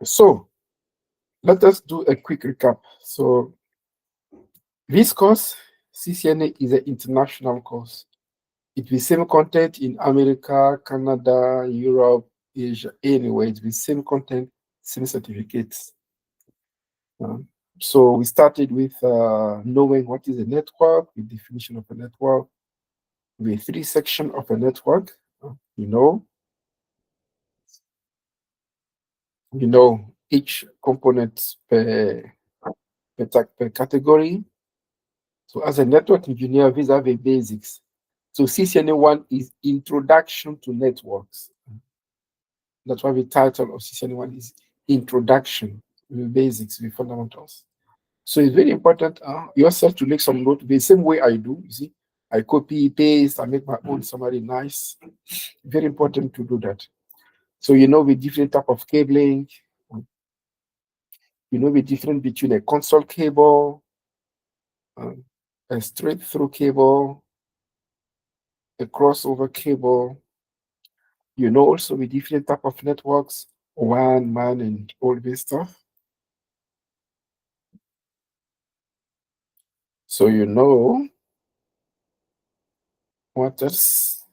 So let us do a quick recap. So this course, CCNA, is an international course. It will same content in America, Canada, Europe, Asia, anywhere. It will same content, same certificates. Um, so we started with knowing what is a network, the definition of a network, the three sections of a network. You know, each component per category. So as a network engineer, these are the basics. So CCNA1 is Introduction to Networks. That's why the title of CCNA1 is Introduction, the basics, the fundamentals. So it's very important yourself to make some note the same way I do. You see, I copy, paste, I make my own summary nice. Very important to do that. So you know the different type of cabling, you know the difference between a console cable, um, a straight through cable, a crossover cable. You know also the different type of networks, WAN, MAN, and all this stuff. So you know what else?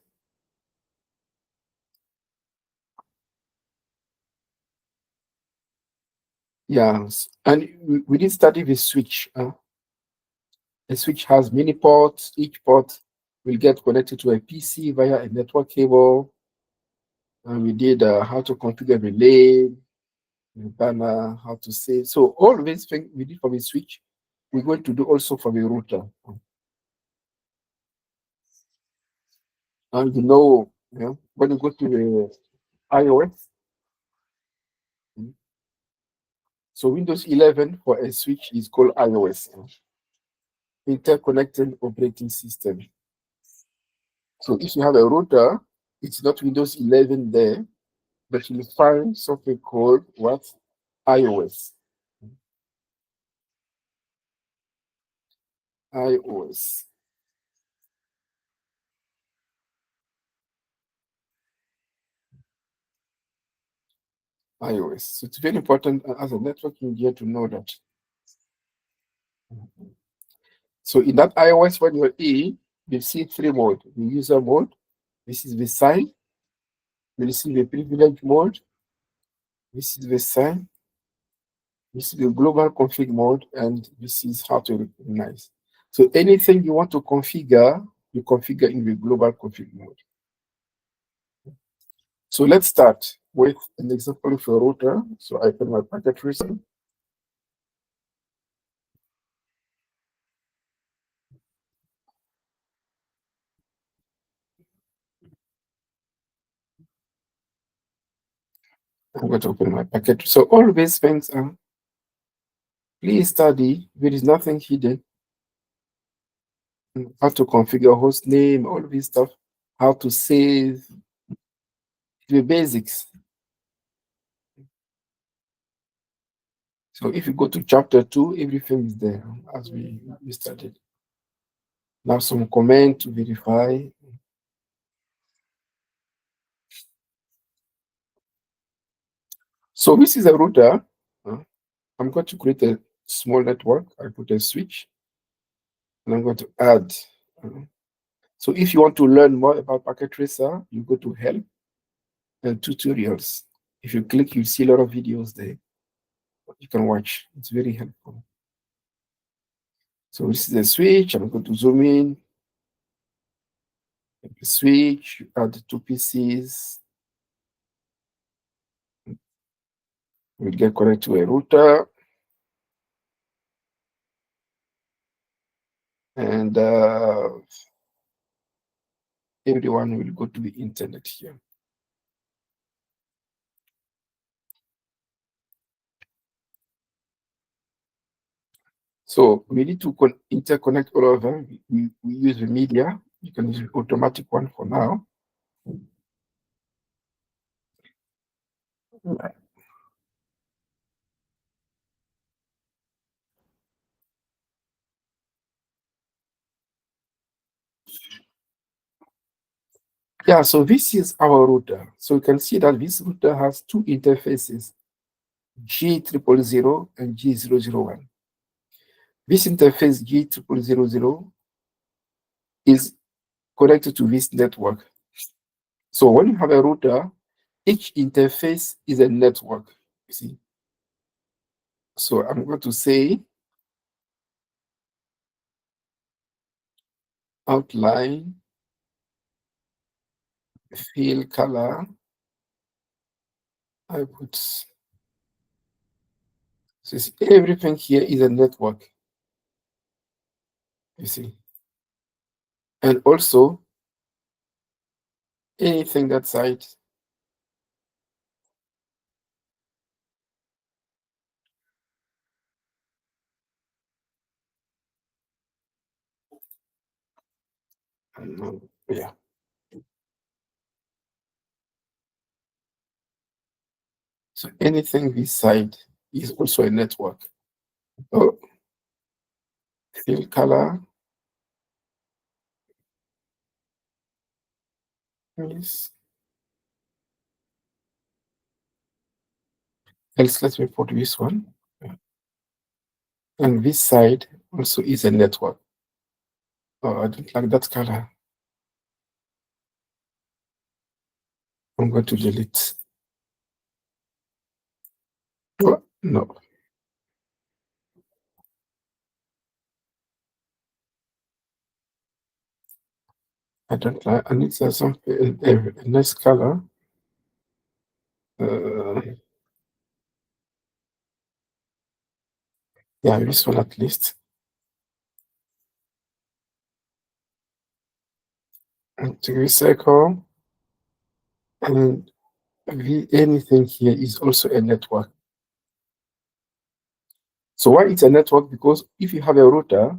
Yes, and we did study the switch. A switch has many ports. Each port will get connected to a PC via a network cable. And we did how to configure the lane, the banner, how to save. So all of these things we did for the switch, we're going to do also for the router. And when you go to the iOS, so Windows 11 for a switch is called iOS, Interconnected Operating System. So if you have a router, it's not Windows 11 there, but you'll find something called what? iOS. iOS. iOS. So it's very important as a network engineer to know that. So in that iOS, when you're in, you see three modes. The user mode, this is the sign. You see the privilege mode, this is the sign. This is the global config mode, and this is how to recognize. So anything you want to configure, you configure in the global config mode. So let's start with an example of a router. So I put my packet tracer. I'm going to open my packet. So all these things are, please study. There is nothing hidden. How to configure host name, all this stuff, how to save, the basics. So if you go to chapter 2, everything is there as we studied. Now some comment to verify. So this is a router. I'm going to create a small network. I put a switch, and I'm going to add. So if you want to learn more about packet tracer, you go to help and tutorials. If you click, you see a lot of videos there. You can watch. It's very helpful. So this is a switch. I'm going to zoom in. Switch, add two PCs. We'll get connected to a router. And everyone will go to the internet here. So we need to interconnect all of them. We use the media. You can use the automatic one for now. Yeah, so this is our router. So you can see that this router has two interfaces. G000 and G001. This interface G000 is connected to this network. So when you have a router, each interface is a network, you see. So I'm going to say outline, fill color. I put, so everything here is a network, you see. And also anything that side, yeah. So anything this side is also a network. Oh, fill color. Yes. Else let me put this one. And this side also is a network. Oh, I don't like that color. I'm going to delete. Oh, no. I don't like. I need some a nice color. Yeah, this one at least. And to recycle, and anything here is also a network. So why it's a network? Because if you have a router,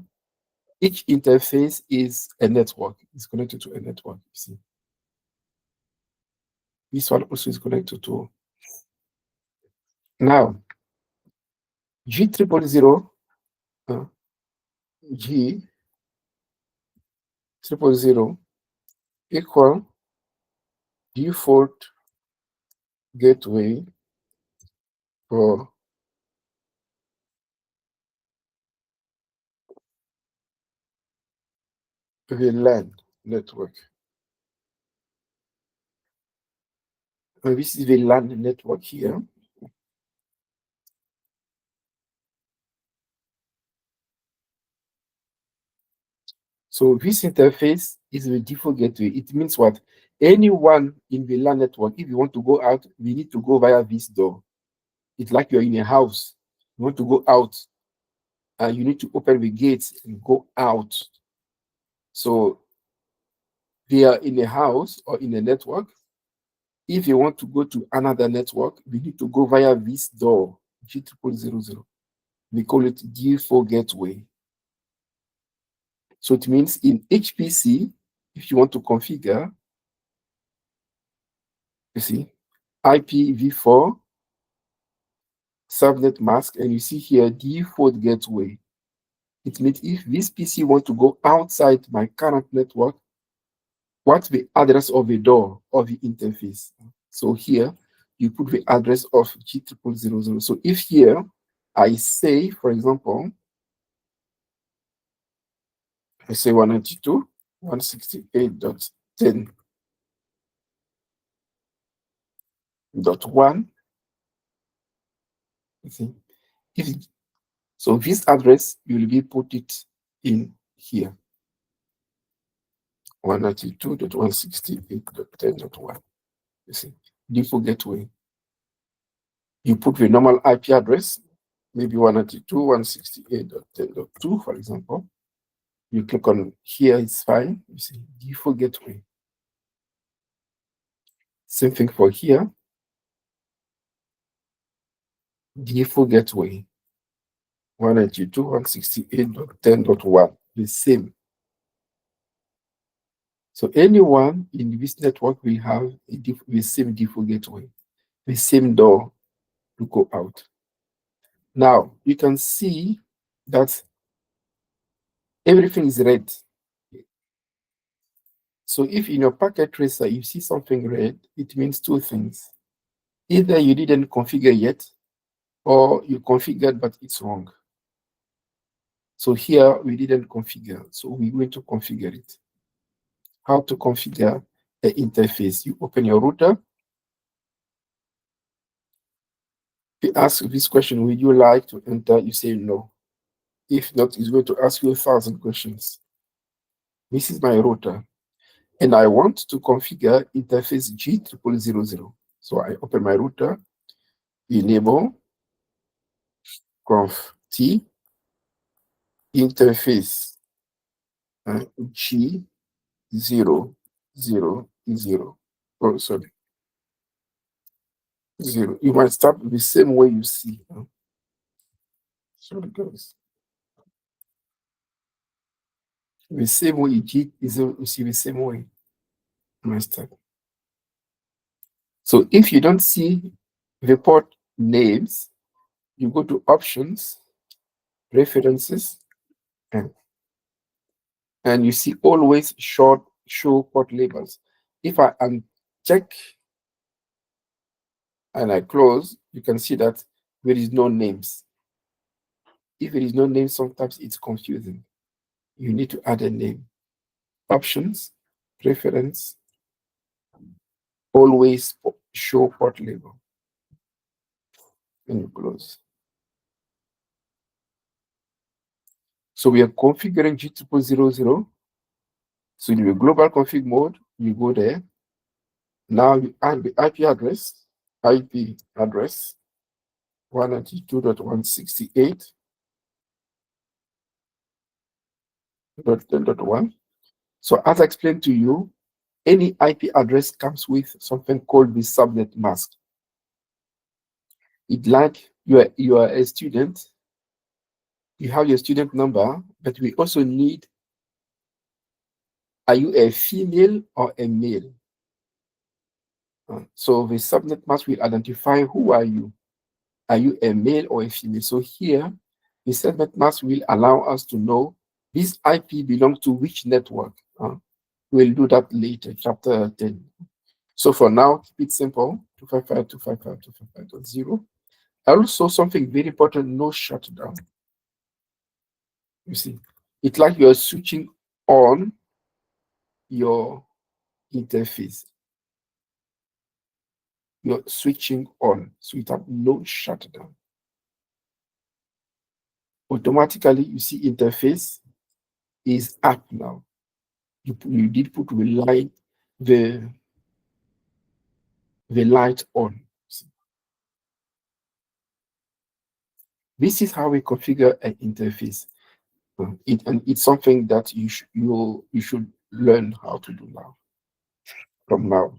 each interface is a network. It's connected to a network. You see, this one also is connected to. Now, G000, G000 equal default gateway for the LAN network. And this is the LAN network here. So this interface is the default gateway. It means what? Anyone in the LAN network, if you want to go out, we need to go via this door. It's like you're in a house. You want to go out, and you need to open the gates and go out. So they are in a house or in a network. If you want to go to another network, we need to go via this door, G000. We call it default gateway. So it means in HPC, if you want to configure, you see, IPv4 subnet mask, and you see here default gateway. It means if this PC want to go outside my current network, what's the address of the door of the interface? So here you put the address of G000. So if here I say, for example, I say 192.168.10.1, you see, if so this address will be put it in here, 192.168.10.1. You see, default gateway. You put the normal IP address, maybe 192.168.10.2, for example. You click on here, it's fine. You see, default gateway. Same thing for here. Default gateway, 192.168.10.1, the same. So anyone in this network will have the same default gateway, the same door to go out. Now, you can see that everything is red. So if in your packet tracer you see something red, it means two things. Either you didn't configure yet, or you configured but it's wrong. So here we didn't configure, so we're going to configure it. How to configure the interface? You open your router. You ask this question, would you like to enter? You say no. If not, it's going to ask you 1,000 questions. This is my router, and I want to configure interface G0000. So I open my router, enable conf t interface G000. Oh, sorry, zero. You might start the same way you see. Sorry, guys. The same way you see the same way. You might start. So if you don't see the port names, you go to options, preferences, and, and you see always show port labels. If I uncheck and I close, you can see that there is no names. If there is no name, sometimes it's confusing. You need to add a name. Options, preference, always show port label. And you close. So we are configuring G0000. So in the global config mode, you go there. Now you add the IP address, 192.168.10.1. So as I explained to you, any IP address comes with something called the subnet mask. It's like you are a student, you have your student number, but we also need, are you a female or a male? So the subnet mask will identify who are you. Are you a male or a female? So here, the subnet mask will allow us to know this IP belongs to which network. We'll do that later, chapter 10. So for now, keep it simple, 255.255.255.0. Also, something very important, no shutdown. You see, it's like you're switching on your interface. You're switching on, so you have no shutdown. Automatically, you see interface is up now. You did put the light on. See. This is how we configure an interface. And it's something that you should learn how to do now, from now.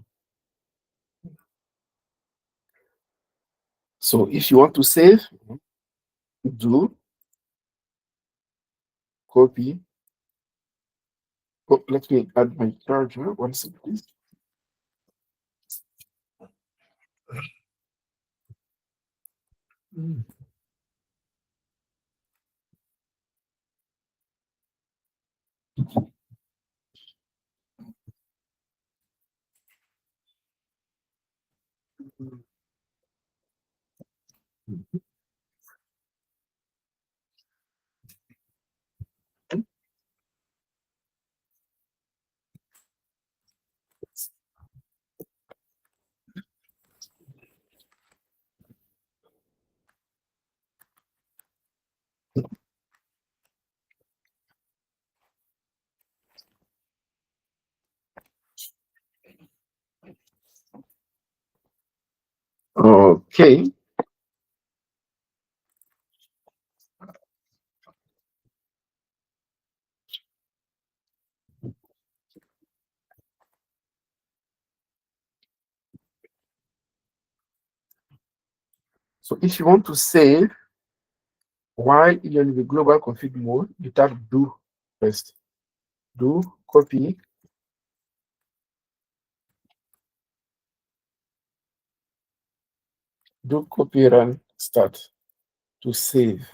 So if you want to save, do copy. Oh, let me add my charger. One second, please. Okay. So if you want to save while you're in the global config mode, you tap do first. Do copy. Do copy run start to save.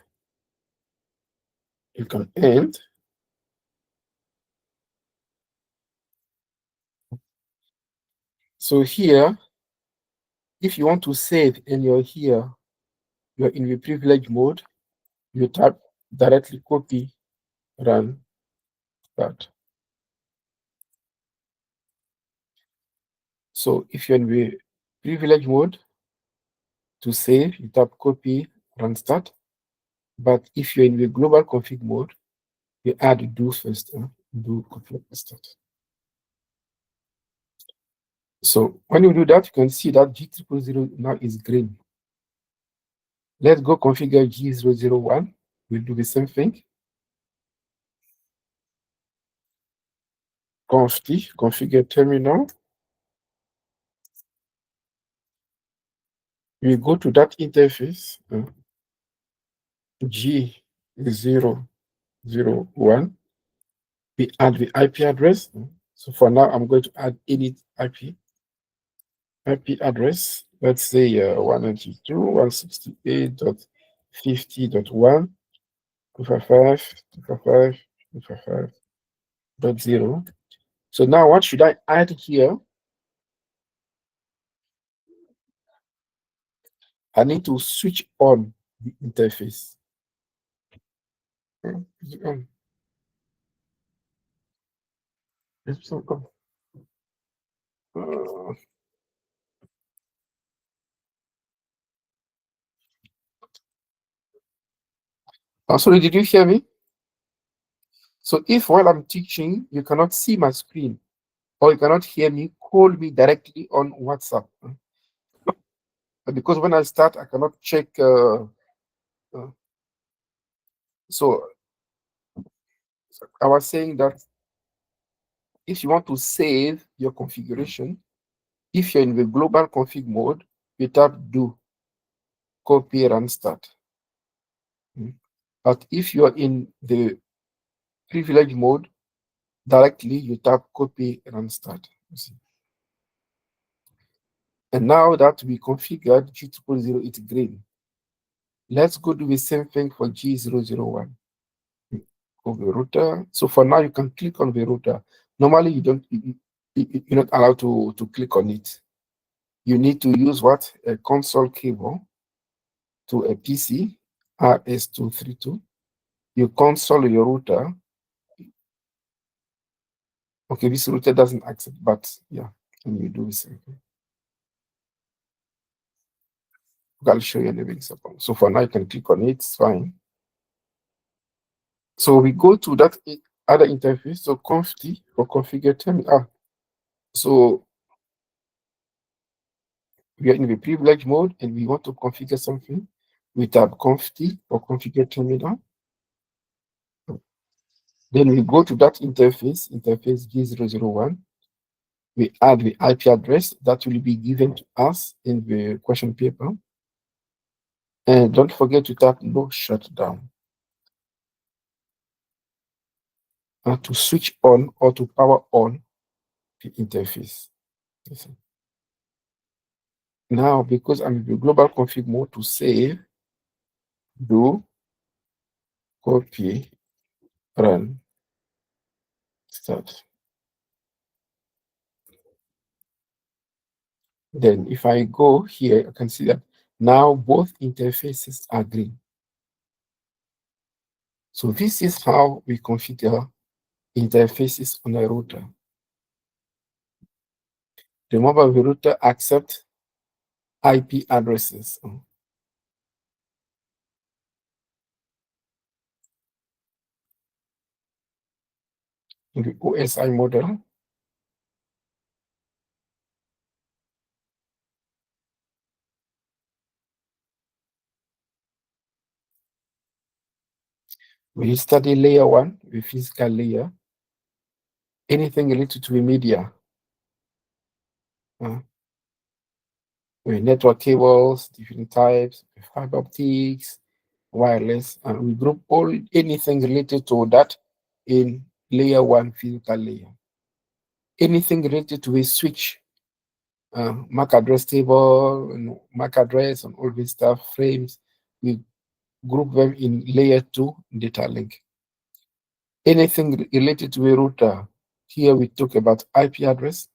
You can end. So here, if you want to save and you're here, you're in the privilege mode, you tap directly copy, run, start. So if you're in the privilege mode, to save, you tap copy, run, start. But if you're in the global config mode, you add do first, do copy, run, start. So when you do that, you can see that G000 now is green. Let's go configure G001. We'll do the same thing. Conf T, configure terminal. We go to that interface, G001. We add the IP address. So for now, I'm going to add any IP address. Let's say 192.168.50.1, 255.255.255.0. So now what should I add here? I need to switch on the interface. Sorry, did you hear me? So if while I'm teaching, you cannot see my screen or you cannot hear me, call me directly on WhatsApp. Because when I start, I cannot check. So I was saying that if you want to save your configuration, if you're in the global config mode, you tap do, copy, run, start. But if you're in the privilege mode, directly you tap copy, run, start. And now that we configured G000, it's green. Let's go do the same thing for G001. Of the router. So for now, you can click on the router. Normally, you're not allowed to click on it. You need to use what? A console cable to a PC, RS232. You console your router. Okay, this router doesn't accept, but yeah, and you do the same thing. I'll show you in a second. So for now, you can click on it, it's fine. So we go to that other interface, so conf T for configure terminal. So we are in the privilege mode and we want to configure something. We tap conf T for configure terminal. Then we go to that interface G001. We add the IP address that will be given to us in the question paper. And don't forget to tap no shutdown to switch on or to power on the interface. Now, because I'm in the global config mode, to save, do copy, run, start. Then if I go here, I can see that now both interfaces are green. So this is how we configure interfaces on a router. Remember, the router accepts IP addresses. In the OSI model, we study layer 1, the physical layer, anything related to the media. With network cables, different types, fiber optics, wireless, and we group all anything related to that in layer 1 physical layer. Anything related to a switch, MAC address table, and MAC address, and all this stuff, frames, we group them in layer 2 data link. Anything related to a router, here we talk about IP address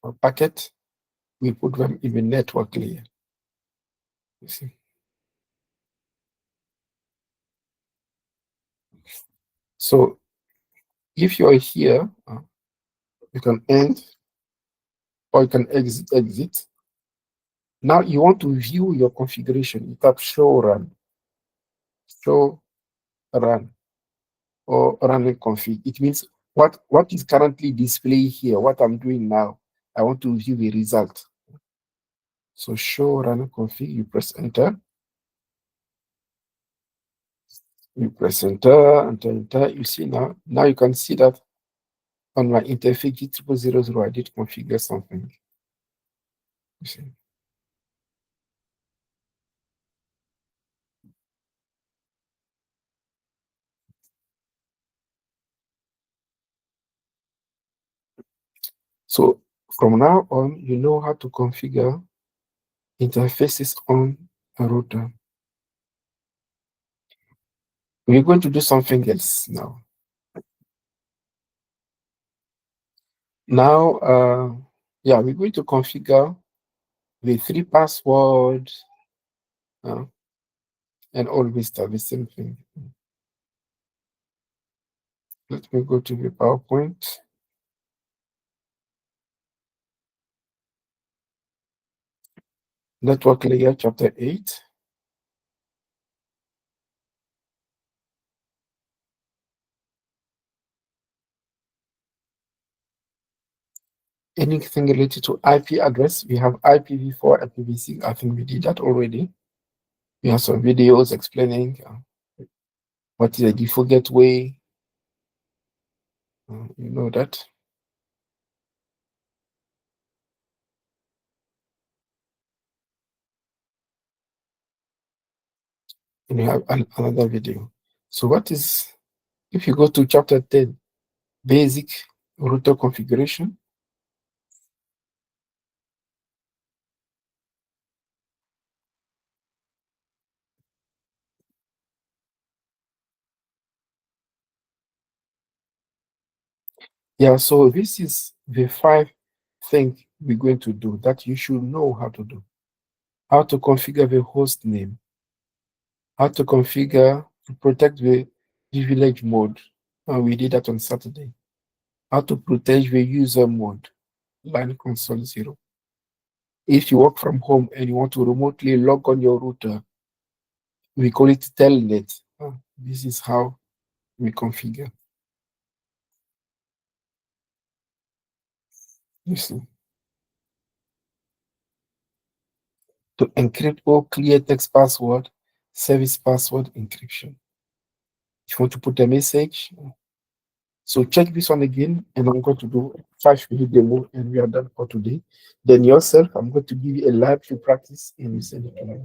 or packet, we put them in the network layer. You see. So if you are here, you can end or you can exit. Now you want to view your configuration. You tap show run, or running config. It means what is currently displayed here, what I'm doing now. I want to view the result. So show running config, you press enter. You press enter, enter, enter. You see now you can see that on my interface G0000, I did configure something. You see. So from now on, you know how to configure interfaces on a router. We're going to do something else now. Now, yeah, we're going to configure the 3 passwords and always have the same thing. Let me go to the PowerPoint. Network layer, chapter 8. Anything related to IP address, we have IPv4, IPv6. I think we did that already. We have some videos explaining what is a default gateway. You know that. And we have another video. So what is, if you go to chapter 10, basic router configuration. Yeah, so this is the 5 things we're going to do that you should know how to do. How to configure the host name, how to configure to protect the privilege mode. And we did that on Saturday. How to protect the user mode, line console 0. If you work from home and you want to remotely log on your router, we call it telnet. This is how we configure. You see. To encrypt or clear text password, service password encryption. If you want to put a message, so check this one again, and I'm going to do 5-minute demo, and we are done for today. Then yourself, I'm going to give you a lab to practice, and you send it to me.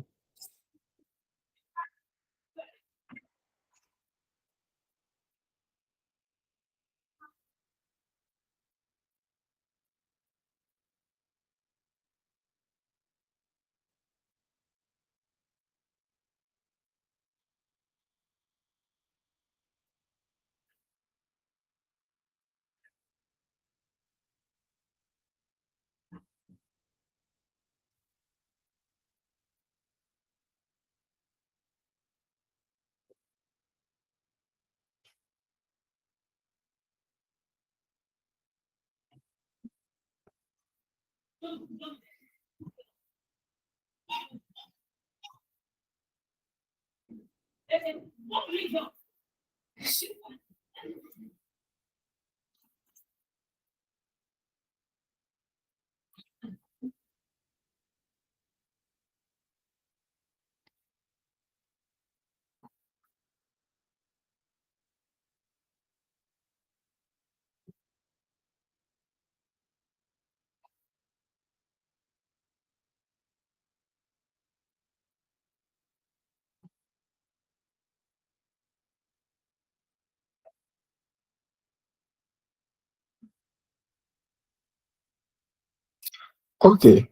Okay,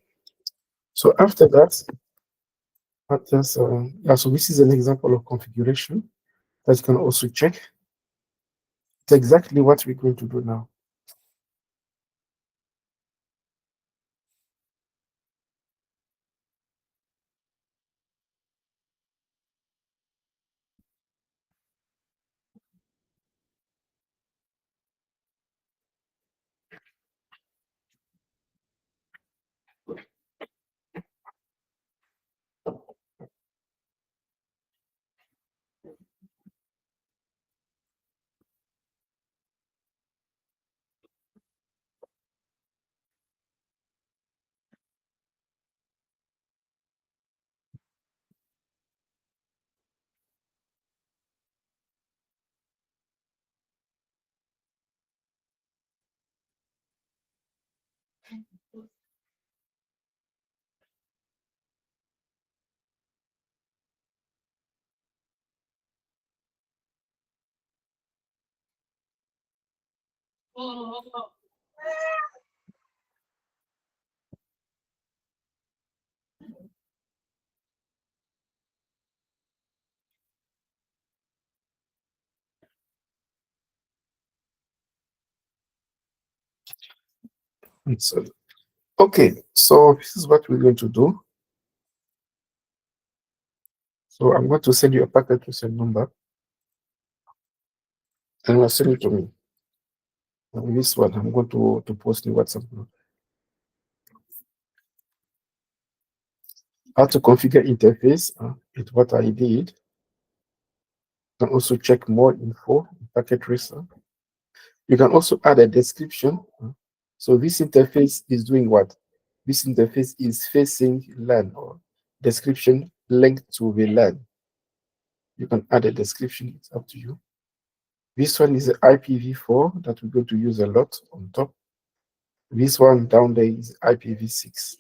so after that, yeah, so this is an example of configuration that you can also check. It's exactly what we're going to do now. So, okay, so this is what we're going to do. So I'm going to send you a packet to send number, and you'll send it to me. And this one I'm going to post in WhatsApp group. How to configure interface, it's what I did. You can also check more info, packet tracer. You can also add a description. So this interface is doing what? This interface is facing LAN, or description linked to the LAN. You can add a description, it's up to you. This one is the IPv4 that we're going to use a lot on top. This one down there is IPv6.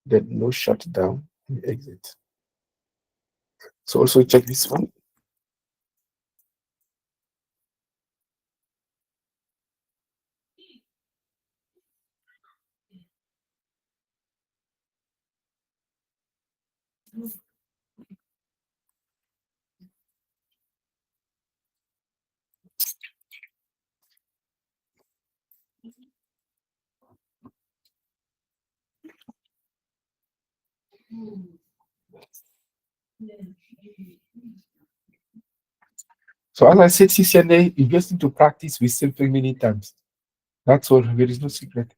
Then no shutdown and exit. So also check this one. So as I said, CCNA, you just need to practice with simple many times. That's all. There is no secret.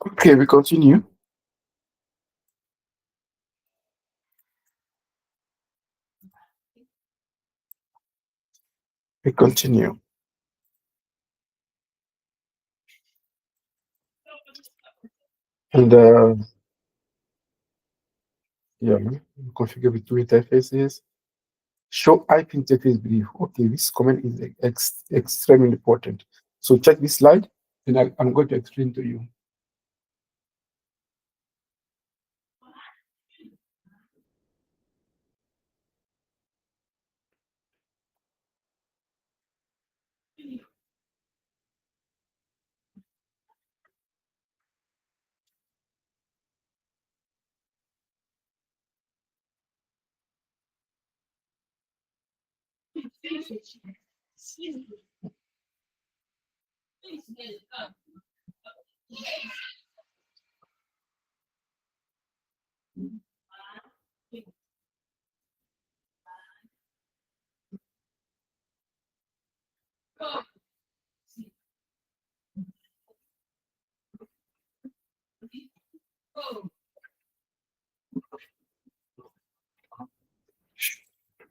Okay, we continue. We continue. And yeah, we configure the two interfaces. Show IP interface brief. Okay, this comment is extremely important. So check this slide, and I'm going to explain to you.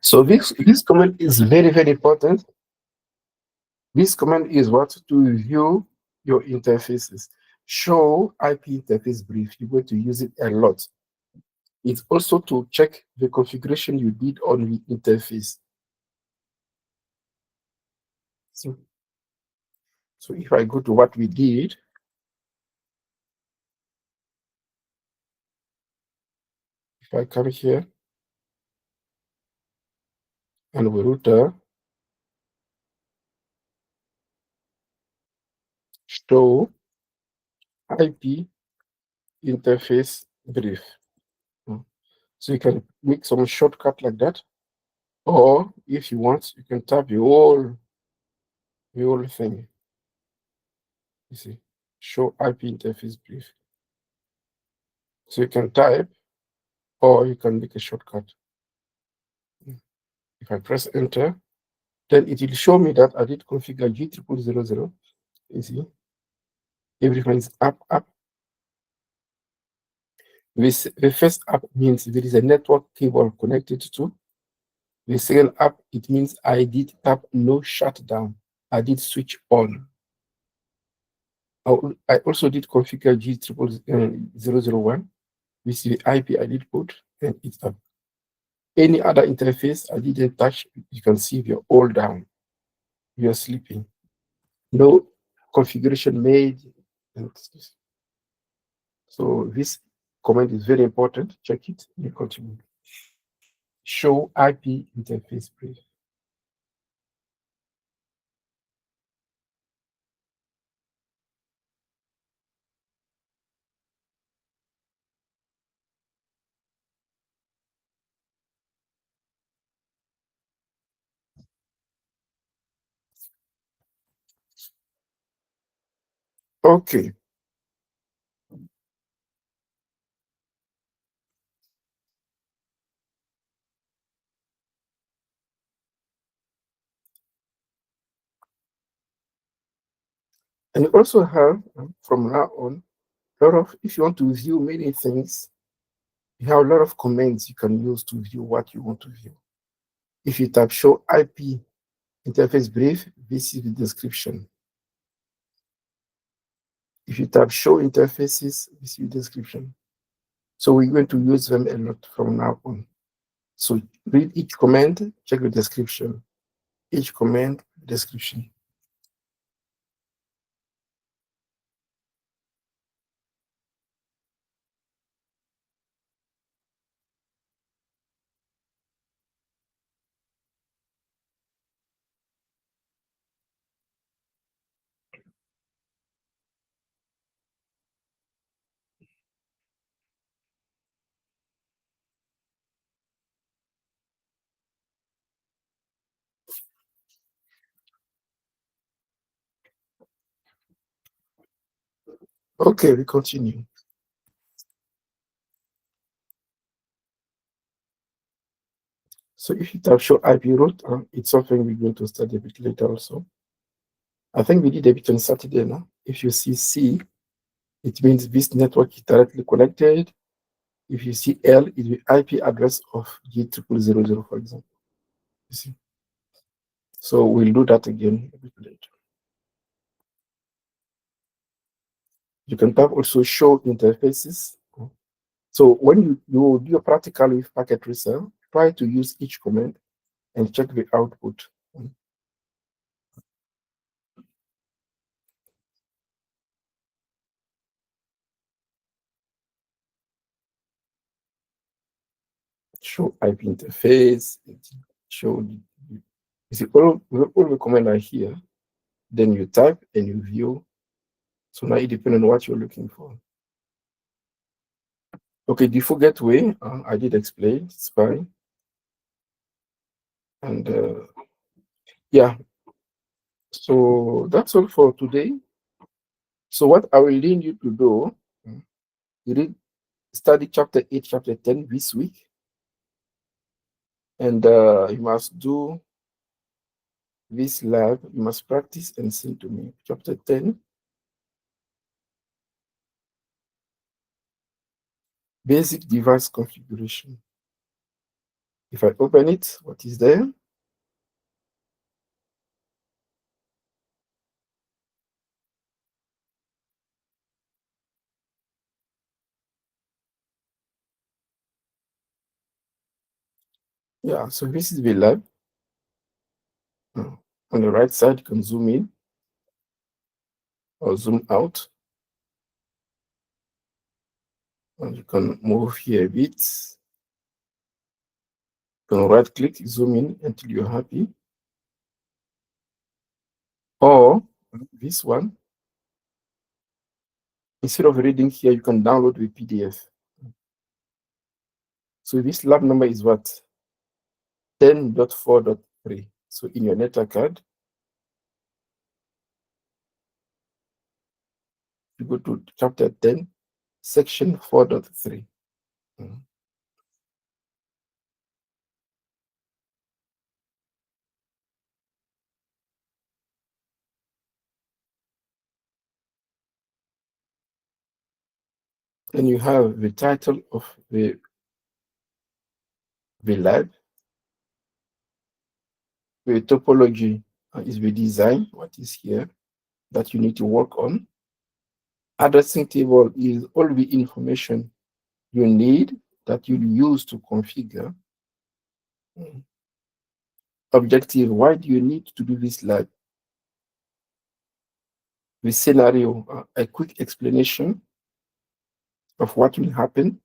So this comment is very, very important. This command is what to view your interfaces. Show IP interface brief. You're going to use it a lot. It's also to check the configuration you did on the interface. So if I go to what we did, if I come here and we router, show IP interface brief. So you can make some shortcut like that, or if you want, you can type the whole thing. You see, show IP interface brief. So you can type, or you can make a shortcut. If I press enter, then it will show me that I did configure G0000. You see, Everyone is app. The first app means there is a network cable connected to. The second app, it means I did tap no shutdown. I did switch on. I also did configure G001, which is the IP I did put, and it's up. Any other interface I didn't touch, you can see if you're all down, you're sleeping. No configuration made. So this command is very important. Check it and continue. Show IP interface brief. Okay. And you also have, from now on, a lot of, if you want to view many things, you have a lot of commands you can use to view what you want to view. If you tap show IP interface brief, this is the description. If you tap show interfaces, this is the description. So we're going to use them a lot from now on. So read each command, check the description. Each command, description. Okay, we continue. So if you tap show IP route, it's something we're going to study a bit later also. I think we did a bit on Saturday now. If you see C, it means this network is directly connected. If you see L, it's the IP address of G0000, for example. You see? So we'll do that again a bit later. You can tap also show interfaces. So when you do a practical with packet tracer, try to use each command and check the output. Show IP interface, show you see all the command are here. Then you type and you view. So now it depends on what you're looking for. Okay, default gateway, I did explain, it's fine. And yeah, so that's all for today. So what I will need you to do, you read study chapter 8, chapter 10 this week. And you must do this lab, you must practice and send to me. Chapter 10, basic device configuration. If I open it, what is there? Yeah, so this is the lab. On the right side, you can zoom in or zoom out. And you can move here a bit. You can right click, zoom in until you're happy. Or this one, instead of reading here, you can download the PDF. So this lab number is what? 10.4.3. So in your NETA card, you go to chapter 10, section 4.3. And you have the title of the lab, the topology is the design, what is here that you need to work on. Addressing table is all the information you need that you use to configure. Objective, why do you need to do this lab? The scenario, a quick explanation of what will happen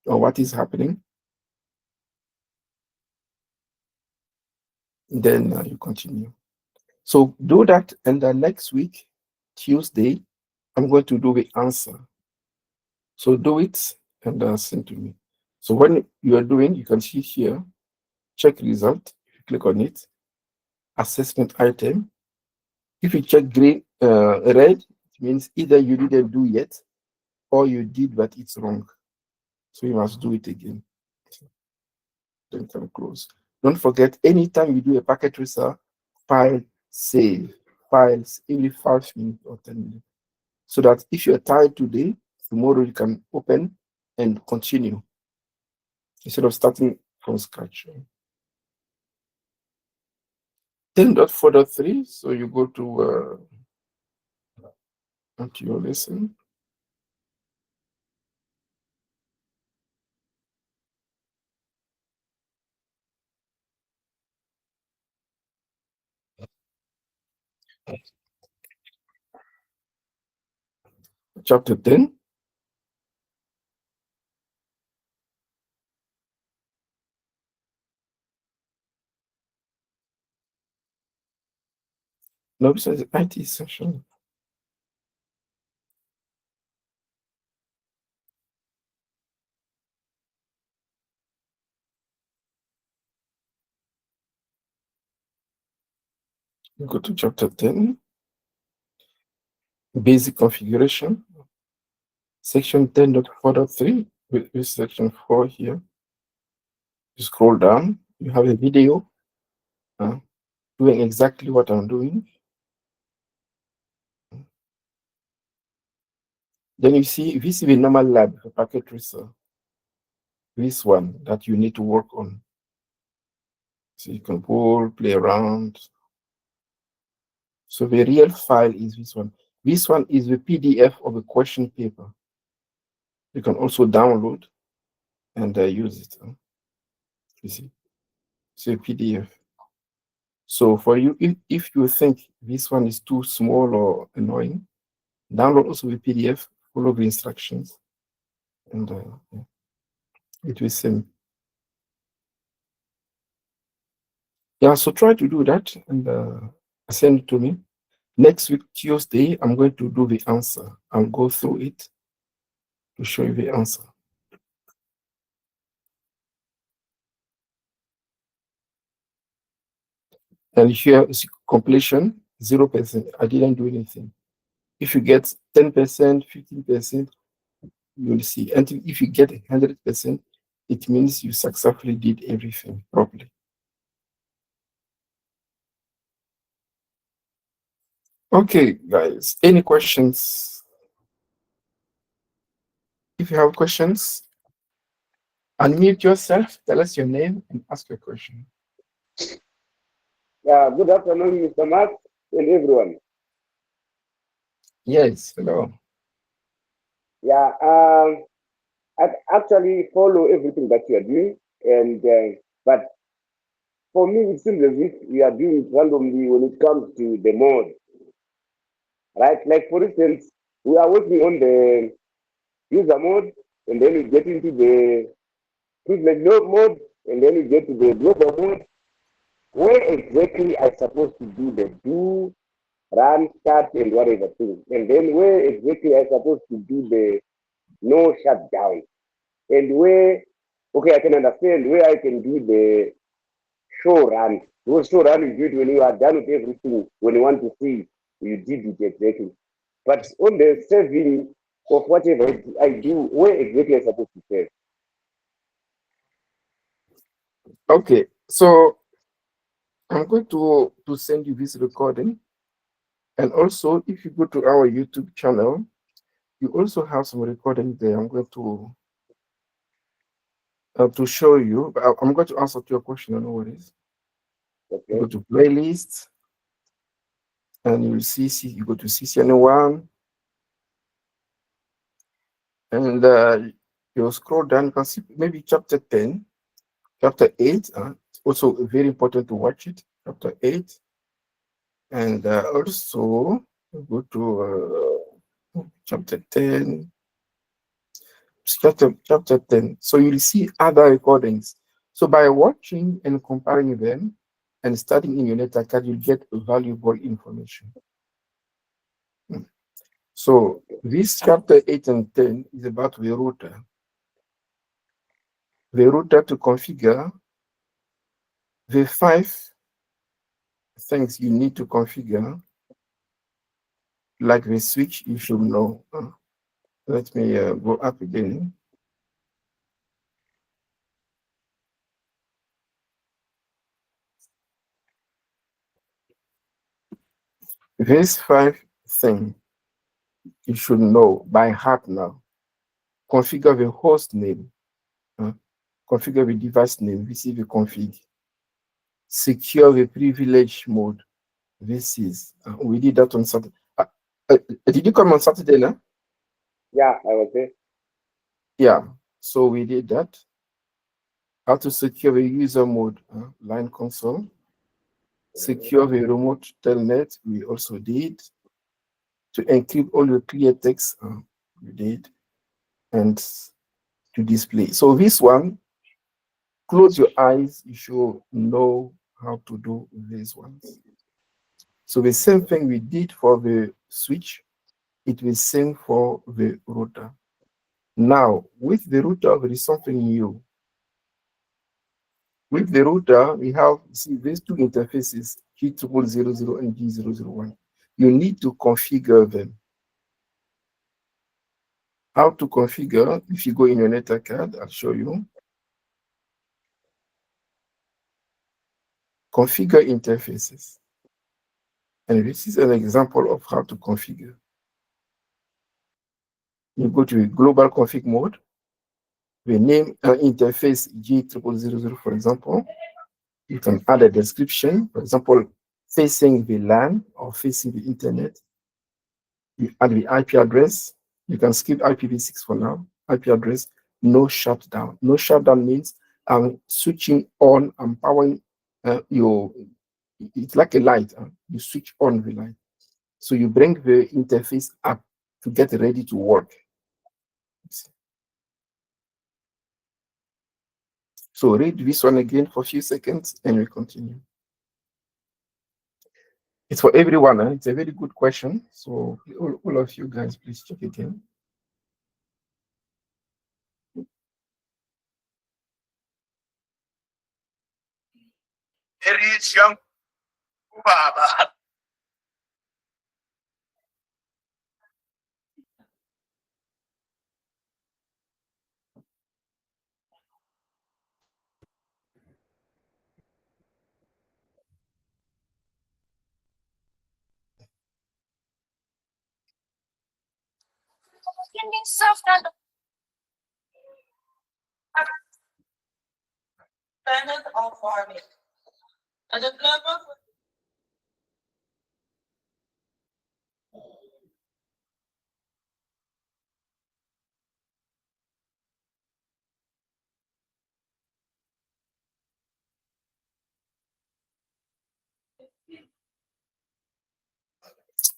or what is happening. Then you continue. So do that, and next week, Tuesday, I'm going to do the answer. So do it and send to me. So when you are doing, you can see here, check result. If you click on it, assessment item. If you check green, red, it means either you didn't do yet or you did, but it's wrong. So you must do it again. Then can close. Don't forget, anytime you do a packet tracer, file, save, files every 5 minutes or 10 minutes. So that if you're tired today, tomorrow you can open and continue instead of starting from scratch. 10.4.3, so you go to your lesson. Chapter 10. No, this is IT session. You go to chapter 10, basic configuration, section 10.4.3, with section 4 here. You scroll down, you have a video doing exactly what I'm doing. Then you see, this is the normal lab for packet tracer. This one that you need to work on. So you can pull, play around. So the real file is this one. This one is the PDF of the question paper. You can also download and use it. You see, it's a PDF. So for you, if you think this one is too small or annoying, download also the PDF, follow the instructions, and it will send. Yeah, so try to do that and send it to me. Next week, Tuesday, I'm going to do the answer. I'll go through it to show you the answer. And here is completion, 0%. I didn't do anything. If you get 10%, 15%, you will see. And if you get 100%, it means you successfully did everything properly. Okay, guys, any questions? If you have questions, unmute yourself, tell us your name, and ask your question. Yeah, good afternoon, Mr. Mark and everyone. Yes, hello. Yeah, I actually follow everything that you are doing, and but for me, it seems as if we are doing it randomly when it comes to the mode, right? Like for instance, we are working on the user mode, and then we get into the privilege mode, and then we get to the global mode. Where exactly I supposed to do the do, run, start, and whatever thing, and then where exactly I supposed to do the no shutdown. And where, okay, I can understand where I can do the show run. Because show run, you do it when you are done with everything, when you want to see you did it exactly. But on the saving of whatever I do, where exactly am I supposed to save? Okay, so I'm going to send you this recording. And also, if you go to our YouTube channel, You also have some recording there. I'm going to show you. But I'm going to answer to your question. I know what it is. You go Okay. to playlist, and you will see. You go to CCNA1, and you scroll down. You can see maybe chapter 10, chapter 8. It's also very important to watch it. Chapter 8, and also you go to chapter 10. Chapter 10. So you'll see other recordings. So by watching and comparing them and studying in your letter card, you'll get valuable information. So this chapter 8 and 10 is about the router. The router to configure the 5 things you need to configure, like the switch you should know. Let me go up again. These 5 things you should know by heart now. Configure the host name. Configure the device name, receive the config. Secure the privilege mode. This is, we did that on Saturday. Did you come on Saturday now? Yeah, I was there. Yeah, so we did that. How to secure the user mode, line console. Secure the remote telnet, we also did. To encrypt all your clear text, we did. And to display. So this one, close your eyes, you should know how to do these ones. So the same thing we did for the switch, it will same for the router. Now, with the router, there is something new. With the router, we have, see, these two interfaces, G0000 and G001. You need to configure them. How to configure? If you go in your network card, I'll show you. Configure interfaces. And this is an example of how to configure. You go to global config mode. We name an interface G0000, for example. You can add a description, for example, facing the LAN or facing the internet. You add the IP address. You can skip IPv6 for now. IP address, no shutdown. No shutdown means I'm switching on, I'm powering your, it's like a light. You switch on the light. So you bring the interface up to get ready to work. So read this one again for a few seconds and we continue. It's for everyone. It's a very good question. So all of you guys, please check again.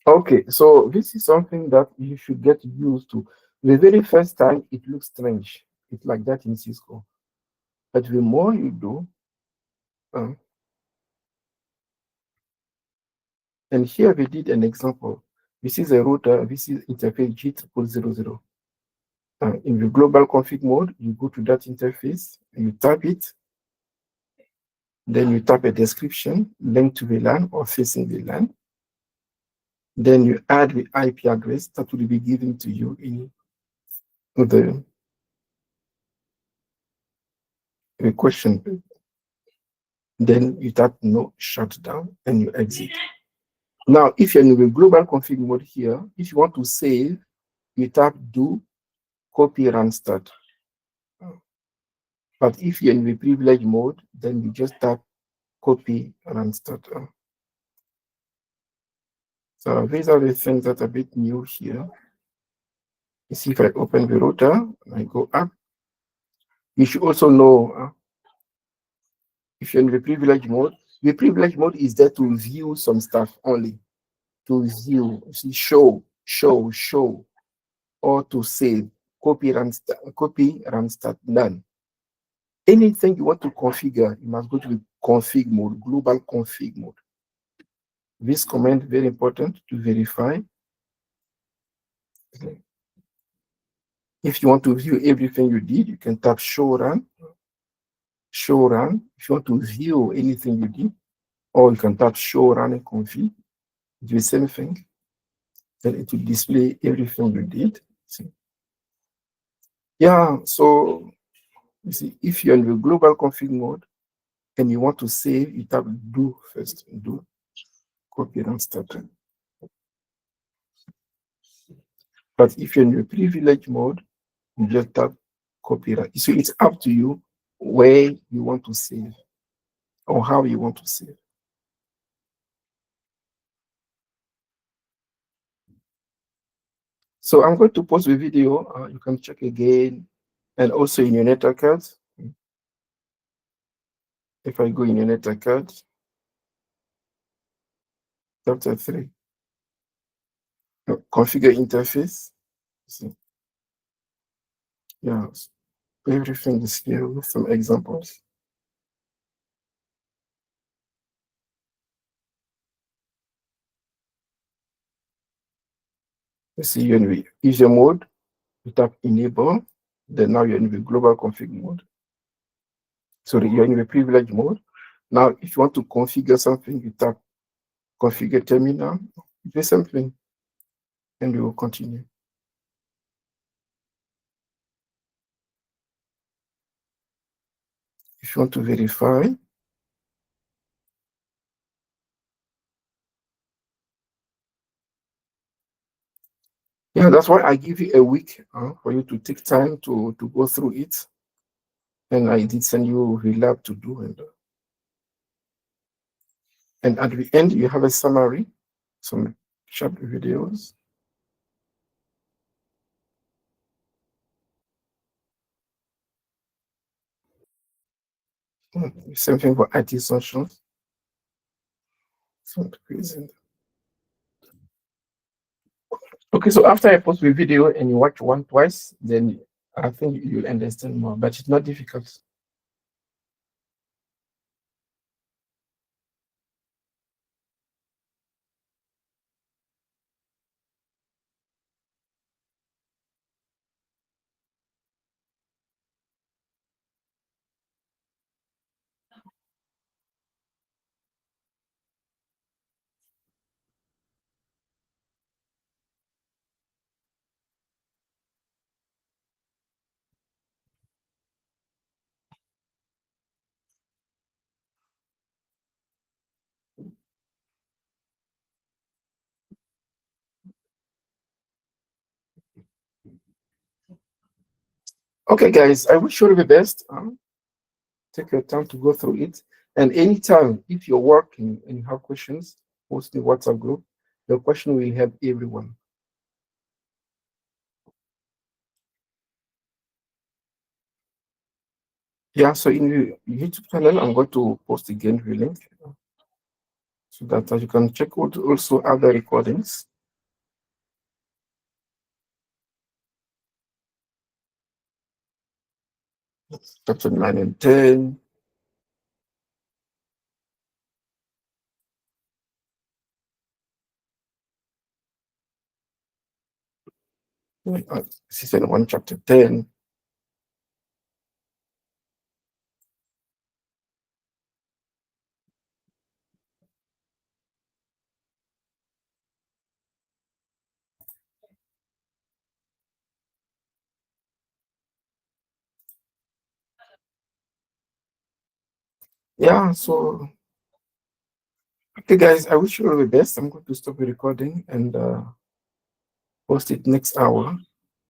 Okay, so this is something that you should get used to. The very first time, it looks strange. It's like that in Cisco. But the more you do, um, and here we did an example. This is a router, this is interface G0000. In the global config mode, you go to that interface, you tap it, then you tap a description, link to the LAN or facing the LAN. Then you add the IP address that will be given to you in the question. Then you tap no shutdown and you exit. Now, if you're in the global config mode here, if you want to save, you tap do, copy, run, start. But if you're in the privilege mode, then you just tap copy, run, start. So these are the things that are a bit new here. You see, if I open the router and I go up, you should also know if you're in the privilege mode is there to view some stuff only. To view, see, show, or to save, copy, run, start, done. Anything you want to configure, you must go to the config mode, global config mode. This command very important to verify. If you want to view everything you did, you can tap show run. Show run. If you want to view anything you did, or you can tap show run and config. Do the same thing. Then it will display everything you did. See? Yeah, so you see, if you're in the global config mode and you want to save, you tap do first. Do, copy and start. But if you're in the privilege mode, you just tap copy. So it's up to you where you want to save or how you want to save. So I'm going to pause the video. You can check again, and also in your network card. If I go in your network card, chapter 3, configure interface. See, yeah, everything is here with some examples. You see, you're in the user mode, you tap enable, then now you're in the global config mode. So you're in the privilege mode. Now, if you want to configure something, you tap configure terminal, do something, and we will continue. If you want to verify, yeah, that's why I give you a week for you to take time to go through it. And I did send you the lab to do. And at the end, you have a summary, some short videos. Same thing for IT solutions. Okay, so after I post the video and you watch one twice, then I think you'll understand more, but it's not difficult. Okay, guys, I wish you the best. Take your time to go through it. And anytime, if you're working and you have questions, post in the WhatsApp group. Your question will help everyone. Yeah, so in the YouTube channel, I'm going to post again the link so that you can check out also other recordings. Chapter 9 and 10. CCNA1, chapter 10. Yeah, so okay, guys, I wish you all the best. I'm going to stop the recording and post it next hour.